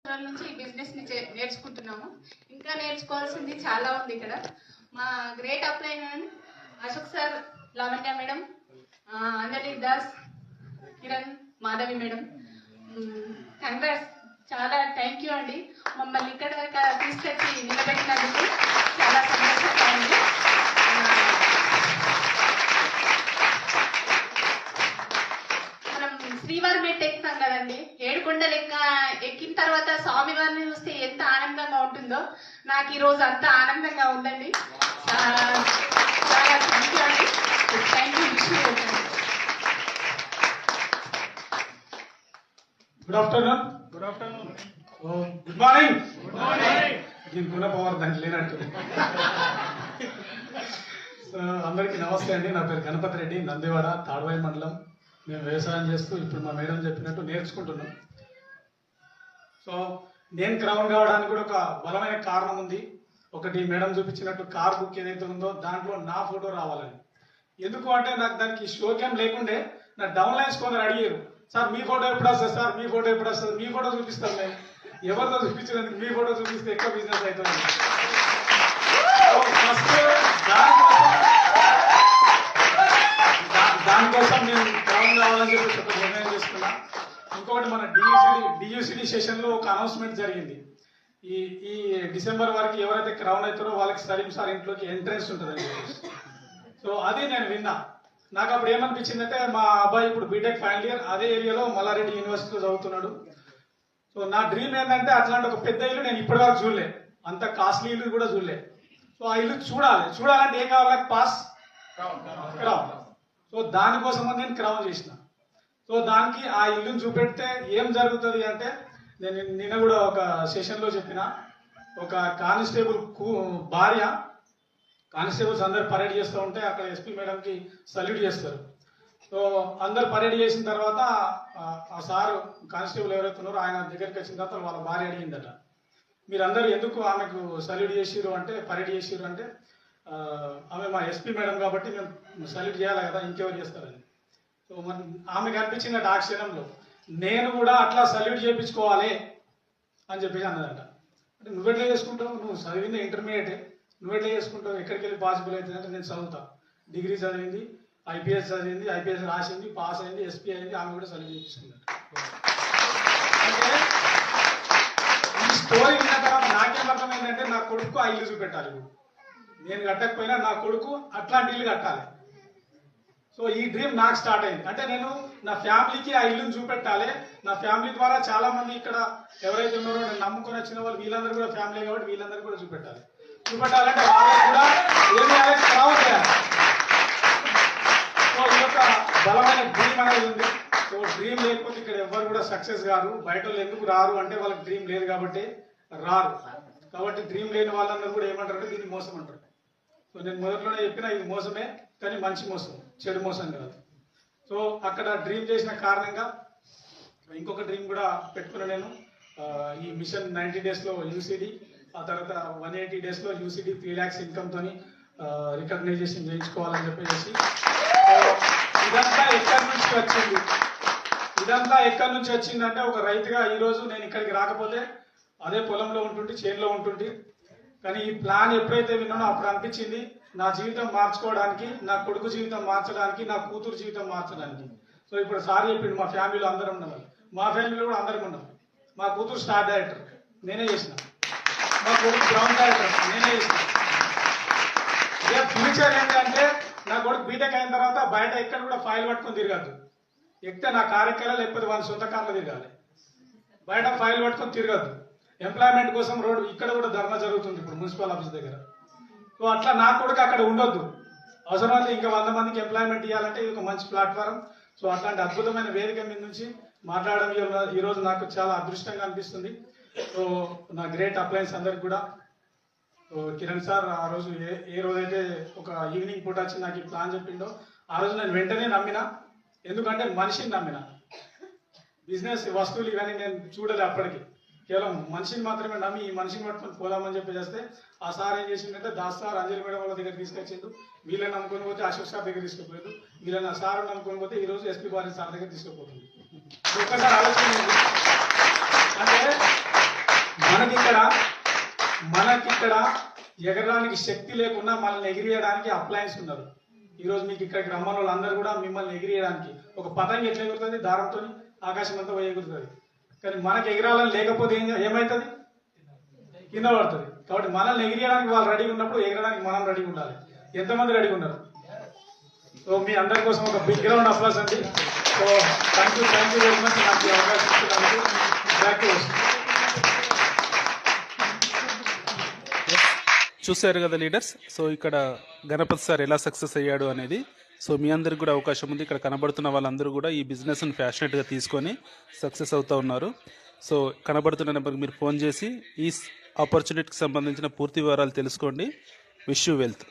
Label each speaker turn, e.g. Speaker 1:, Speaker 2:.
Speaker 1: సంవత్సరాల నుంచి ఈ బిజినెస్ ని నేర్చుకుంటున్నాము. ఇంకా నేర్చుకోవాల్సింది చాలా ఉంది ఇక్కడ. మా great upline Ashok sir, Lavanya madam, Anjali Das, Kiran, Madhavi madam, congrats. చాలా థ్యాంక్ యూ అండి. మమ్మల్ని ఇక్కడ తీసుకొచ్చి నిలబెట్టినందుకు చాలా సంతోషంగా ఉంది. మనం శ్రీవారి ఎక్కుతాం కదండి, ఏడుకొండలు ఎక్కిన తర్వాత స్వామి వారిని చూస్తే ఎంత ఆనందంగా ఉంటుందో నాకు ఈ రోజు అంత ఆనందంగా ఉందండి. చాలా థ్యాంక్ యూ అండి. Thank you.
Speaker 2: Good afternoon. Good afternoon. Good morning. Good morning. దీనికి ఉన్న పవర్ దానికి లేనట్టు. అందరికీ నమస్తే అండి. నా పేరు గణపతి రెడ్డి, నందివాడ, తాడవాయి మండలం. మేము వ్యవసాయం చేస్తూ ఇప్పుడు మా మేడం చెప్పినట్టు నేర్చుకుంటున్నాం. సో నేను క్రౌన్ కావడానికి కూడా ఒక బలమైన కారణం ఉంది. ఒకటి మేడం చూపించినట్టు కార్ బుక్ ఏదైతే ఉందో దాంట్లో నా ఫోటో రావాలని. ఎందుకు అంటే నాకు దానికి షోకేం లేకుండే నా డౌన్ లైన్స్ కొందరు అడిగారు, సార్ మీ ఫోటో ఎప్పుడు వస్తుంది, సార్ మీ ఫోటో ఎప్పుడు వస్తుంది, మీ ఫోటో చూపిస్తాం మేము. ఎవరితో చూపించినందుకు మీ ఫోటో చూపిస్తే ఎక్కువ బిజినెస్ అవుతుంది. ఫస్ట్ దానికోసం నేను క్రౌన్ కావాలని చెప్పి ఒక నిర్ణయం చేసుకున్నా. ఇంకొకటి మన డియూసిడి సెషన్లో ఒక అనౌన్స్మెంట్ జరిగింది. ఈ డిసెంబర్ వరకు ఎవరైతే క్రౌన్ అవుతారో వాళ్ళకి సలీం సార్ ఇంట్లోకి ఎంట్రెన్స్ ఉంటుందని. సో అది నేను విన్నా. నాకు అప్పుడు ఏమనిపించిందంటే మా అబ్బాయి ఇప్పుడు బీటెక్ ఫైనల్ ఇయర్ అదే ఏరియాలో మల్లారెడ్డి యూనివర్సిటీలో చదువుతున్నాడు. సో నా డ్రీమ్ ఏంటంటే అట్లాంటి ఒక పెద్ద ఇల్లు నేను ఇప్పటివరకు చూడలే, అంత కాస్ట్లీ ఇల్లు కూడా చూడలే. సో ఆ ఇల్లు చూడాలంటే ఏం కావాలి? Pass crown. సో దానికోసం నేను క్రౌన్ చేసిన. సో దానికి ఆ ఇల్లుని చూపెడితే ఏం జరుగుతుంది అంటే, నేను నిన్న కూడా ఒక సెషన్లో చెప్పిన, ఒక కానిస్టేబుల్ భార్య, కానిస్టేబుల్స్ అందరు పరేడ్ చేస్తూ ఉంటే అక్కడ ఎస్పీ మేడంకి సల్యూట్ చేస్తారు. సో అందరు పరేడ్ చేసిన తర్వాత ఆ సారు కానిస్టేబుల్ ఎవరైతే ఉన్నారో ఆయన దగ్గరికి వచ్చిన తర్వాత వాళ్ళ భార్య అడిగిందట, మీరందరూ ఎందుకు ఆమెకు సల్యూట్ చేసిరు అంటే, పరేడ్ చేసిరు అంటే, ఆమె మా ఎస్పీ మేడం కాబట్టి మేము సల్యూట్ చేయాలి కదా, ఇంకెవరు చేస్తారని. సో మన ఆమెకు అనిపించిందట ఆ క్షణంలో, నేను కూడా అట్లా సల్యూట్ చేయించుకోవాలి అని చెప్పేసి అన్నదట. అంటే నువ్వెట్లా చేసుకుంటావు, నువ్వు చదివింది ఇంటర్మీడియటే, నువ్వెట్లా చేసుకుంటావు, ఎక్కడికి వెళ్ళి పాసిబుల్ అవుతుంది అంటే, నేను చదువుతా, డిగ్రీ చదివింది, ఐపీఎస్ చదివింది, ఐపీఎస్ రాసింది, పాస్ అయింది, ఎస్పీ అయింది, ఆమె కూడా సల్యూట్ చేయించుకుంది. అంటే ఈ స్టోరీ విన్న తర్వాత నాకేం అర్థమైందంటే, నా కొడుకు ఆ ఇల్లు చూపెట్టాలి. నేను కట్టకపోయినా నా కొడుకు అట్లాంటి ఇల్లు కట్టాలి. సో ఈ డ్రీమ్ నాకు స్టార్ట్ అయింది. అంటే నేను నా ఫ్యామిలీకి ఆ ఇల్లుని చూపెట్టాలి. నా ఫ్యామిలీ ద్వారా చాలా మంది ఇక్కడ ఎవరైతే ఉన్నారో నేను నమ్ముకొని వచ్చిన వాళ్ళు వీళ్ళందరూ కూడా ఫ్యామిలీ కాబట్టి వీళ్ళందరూ కూడా చూపెట్టాలంటే వాళ్ళకి కూడా ఏమి చేయాలి. సో ఈ యొక్క బలమైన డ్రీమ్ అనేది ఉంది. సో డ్రీమ్ లేకపోతే ఇక్కడ ఎవరు కూడా సక్సెస్ కాదు. బయట వాళ్ళు ఎందుకు రారు అంటే వాళ్ళకి డ్రీమ్ లేదు కాబట్టి రారు. కాబట్టి డ్రీమ్ లేని వాళ్ళందరూ కూడా ఏమంటారంటే దీన్ని మోసం అంటారు. సో నేను మొదట్లోనే చెప్పిన, ఇది మోసమే, కానీ మంచి మోసం, చెడు మోసం కాదు. సో అక్కడ డ్రీమ్ చేసిన కారణంగా ఇంకొక డ్రీమ్ కూడా పెట్టుకున్నా నేను. ఈ మిషన్ 90 డేస్లో యూసీడీ, ఆ తర్వాత 180 డేస్లో యూసీడీ 3 lakhs ఇన్కమ్తో రికగ్నైజేషన్ చేయించుకోవాలని చెప్పేసి. ఇదంతా ఎక్కడి నుంచి వచ్చిందంటే, ఒక రైతుగా ఈరోజు నేను ఇక్కడికి రాకపోతే అదే పొలంలో ఉంటుంటే, చేనులో ఉంటుంటే, కానీ ఈ ప్లాన్ ఎప్పుడైతే విన్నానో అప్పుడు అనిపించింది నా జీవితం మార్చుకోవడానికి, నా కొడుకు జీవితం మార్చడానికి, నా కూతురు జీవితం మార్చడానికి. సో ఇప్పుడు సార్ చెప్పిండు మా ఫ్యామిలీలో అందరం ఉన్నాం, మా ఫ్యామిలీలో కూడా అందరం ఉన్నాం. మా కూతురు స్టార్ డైరెక్టర్ నేనే చేసిన, మా కొడుకు గ్రౌండ్ డైరెక్టర్ నేనే చేసిన. ఇక ఫ్యూచర్ ఏంటంటే, నా కొడుకు బీటెక్ అయిన తర్వాత బయట ఎక్కడ కూడా ఫైల్ పట్టుకొని తిరగద్దు. ఎక్కితే నా కారు ఎక్కాలా, లేకపోతే వాళ్ళ సొంత కార్లో తిరగాలి. బయట ఫైల్ పట్టుకొని తిరగద్దు. ఎంప్లాయ్మెంట్ కోసం రోడ్డు ఇక్కడ కూడా ధర్నా జరుగుతుంది ఇప్పుడు మున్సిపల్ ఆఫీస్ దగ్గర. సో అట్లా నా కొడుకు అక్కడ ఉండొద్దు. అవసరమైతే ఇంకా 100 మందికి ఎంప్లాయ్మెంట్ ఇవ్వాలంటే ఇది ఒక మంచి ప్లాట్ఫారం. సో అట్లాంటి అద్భుతమైన వేదిక మీద నుంచి మాట్లాడడం ఈరోజు నాకు చాలా అదృష్టంగా అనిపిస్తుంది. సో నా గ్రేట్ అప్లయన్స్ అందరికి కూడా, కిరణ్ సార్ ఆ రోజు ఏ రోజైతే ఒక ఈవినింగ్ పూట వచ్చి నాకు ఈ ప్లాన్ చెప్పిండో ఆ రోజు నేను వెంటనే నమ్మిన. ఎందుకంటే మనిషిని నమ్మిన. బిజినెస్ వస్తువులు ఇవన్నీ నేను చూడలే అప్పటికి, కేవలం మనిషిని మాత్రమే నమ్మి ఈ మనిషిని పట్టుకొని పోదామని చెప్పి చేస్తే ఆ సార్ ఏం చేసిందంటే, దాస్ సార్ అంజలి మేడం వాళ్ళ దగ్గర తీసుకొచ్చిండు. వీళ్ళని నమ్ముకొని పోతే అశోక్ సార్ దగ్గర తీసుకుపోయాడు. వీళ్ళని ఆ సార్ నమ్ముకొని పోతే ఈరోజు ఎస్పీ బారి సార్ దగ్గర తీసుకుపోతుంది. ఒక్కసారి ఆలోచన అంటే మనకిక్కడ ఎగరడానికి శక్తి లేకుండా మనల్ని ఎగిరియడానికి అప్లయన్స్ ఉన్నారు. ఈరోజు మీకు ఇక్కడికి రమ్మన్న వాళ్ళందరూ కూడా మిమ్మల్ని ఎగిరియడానికి ఒక పతంగి ఎట్లా ఎగురుతుంది, దారంతో ఆకాశం అంతా పోయి ఎగురుతుంది. కానీ మనకి ఎగరాలని లేకపోతే ఏమవుతుంది, కింద పడుతుంది. కాబట్టి మనల్ని ఎగిరియడానికి వాళ్ళు రెడీగా ఉన్నప్పుడు ఎగరడానికి మనం రెడీగా ఉండాలి. ఎంతమంది రెడీగా ఉన్నారు? సో మీ అందరి కోసం ఒక బిగ్ గ్రౌండ్ అప్లాస్ అండి. So thank you very much నాకు ఈ అవకాశం ఇచ్చినందుకు. బ్యాక్ టు
Speaker 3: చూశారు కదా లీడర్స్. సో ఇక్కడ గణపతి సార్ ఎలా సక్సెస్ అయ్యాడు అనేది. సో మీ అందరికి కూడా అవకాశం ఉంది. ఇక్కడ కనబడుతున్న వాళ్ళందరూ కూడా ఈ బిజినెస్ని ఫ్యాషనేట్గా తీసుకొని సక్సెస్ అవుతూ ఉన్నారు. సో కనబడుతున్న నెంబర్కి మీరు ఫోన్ చేసి ఈ ఆపర్చునిటీకి సంబంధించిన పూర్తి వివరాలు తెలుసుకోండి. Wish you wealth.